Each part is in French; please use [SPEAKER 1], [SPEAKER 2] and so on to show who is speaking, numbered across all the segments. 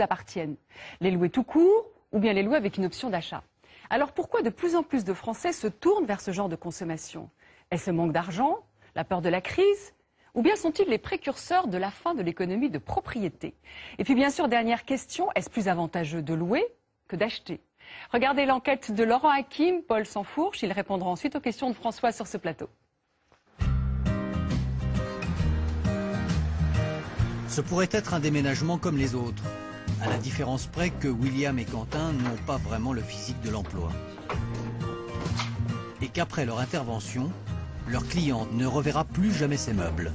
[SPEAKER 1] appartiennent. Les louer tout court ou bien les louer avec une option d'achat. Alors pourquoi de plus en plus de Français se tournent vers ce genre de consommation? Est-ce le manque d'argent, la peur de la crise? Ou bien sont-ils les précurseurs de la fin de l'économie de propriété? Et puis bien sûr, dernière question, est-ce plus avantageux de louer que d'acheter? Regardez l'enquête de Laurent Hakim, Paul Sansfourche, ils répondront ensuite aux questions de François sur ce plateau.
[SPEAKER 2] Ce pourrait être un déménagement comme les autres, à la différence près que William et Quentin n'ont pas vraiment le physique de l'emploi. Et qu'après leur intervention, leur cliente ne reverra plus jamais ces meubles.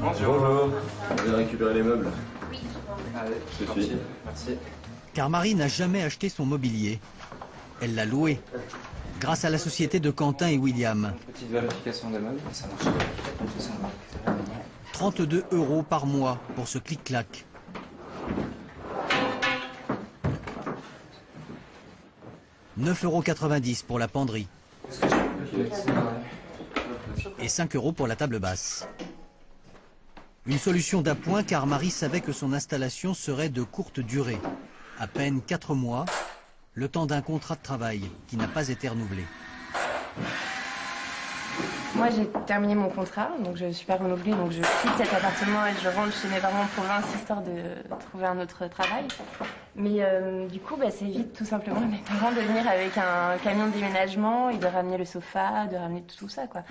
[SPEAKER 3] Bonjour. On vient récupérer les meubles.
[SPEAKER 4] Oui.
[SPEAKER 3] Allez, je suis. Merci.
[SPEAKER 2] Car Marie n'a jamais acheté son mobilier. Elle l'a loué, grâce à la société de Quentin et William.
[SPEAKER 3] Petite vérification des meubles, ça marche.
[SPEAKER 2] 32 € par mois pour ce clic-clac. « 9,90 € pour la penderie. Et 5 € pour la table basse. Une solution d'appoint car Marie savait que son installation serait de courte durée. À peine 4 mois, le temps d'un contrat de travail qui n'a pas été renouvelé.
[SPEAKER 4] Moi, j'ai terminé mon contrat, donc je ne suis pas renouvelée, donc je quitte cet appartement et je rentre chez mes parents en province histoire de trouver un autre travail. Mais du coup, ça évite tout simplement mes parents de venir avec un camion de déménagement et de ramener le sofa, de ramener tout ça, quoi.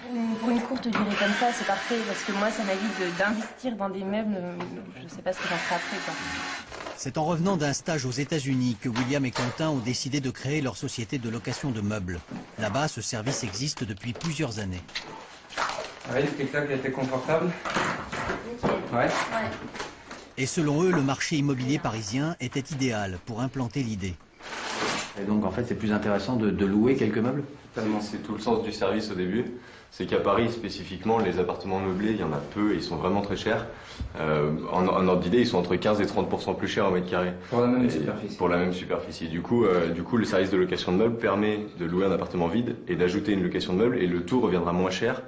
[SPEAKER 4] Pour une courte durée comme ça, c'est parfait, parce que moi, ça m'évite d'investir dans des meubles, je ne sais pas ce que j'en ferai après, quoi.
[SPEAKER 2] C'est en revenant d'un stage aux États-Unis que William et Quentin ont décidé de créer leur société de location de meubles. Là-bas, ce service existe depuis plusieurs années.
[SPEAKER 3] Oui, le clic-clac a été confortable. Ouais.
[SPEAKER 2] Et selon eux, le marché immobilier parisien était idéal pour implanter l'idée.
[SPEAKER 5] Et donc en fait c'est plus intéressant de louer quelques meubles?
[SPEAKER 3] Tellement, c'est tout le sens du service au début. C'est qu'à Paris spécifiquement, les appartements meublés, il y en a peu et ils sont vraiment très chers. En ordre d'idée, ils sont entre 15 et 30% plus chers au mètre carré.
[SPEAKER 5] Pour la même superficie.
[SPEAKER 3] Pour la même superficie. Du coup, le service de location de meubles permet de louer un appartement vide et d'ajouter une location de meubles et le tout reviendra moins cher.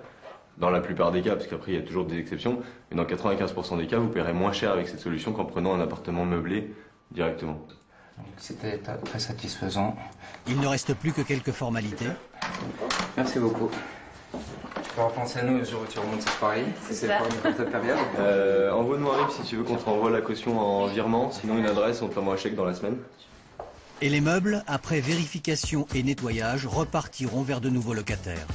[SPEAKER 3] Dans la plupart des cas, parce qu'après il y a toujours des exceptions, mais dans 95% des cas, vous paierez moins cher avec cette solution qu'en prenant un appartement meublé directement.
[SPEAKER 5] C'était très satisfaisant.
[SPEAKER 2] Il ne reste plus que quelques formalités.
[SPEAKER 5] Merci beaucoup. Tu peux repenser à nous le jour où tu remontes sur Paris, si c'est
[SPEAKER 4] ça.
[SPEAKER 5] pas une courte période.
[SPEAKER 3] Envoie-nous un RIB si tu veux qu'on te renvoie la caution en virement, sinon une adresse, on te l'envoie un chèque dans la semaine.
[SPEAKER 2] Et les meubles, après vérification et nettoyage, repartiront vers de nouveaux locataires.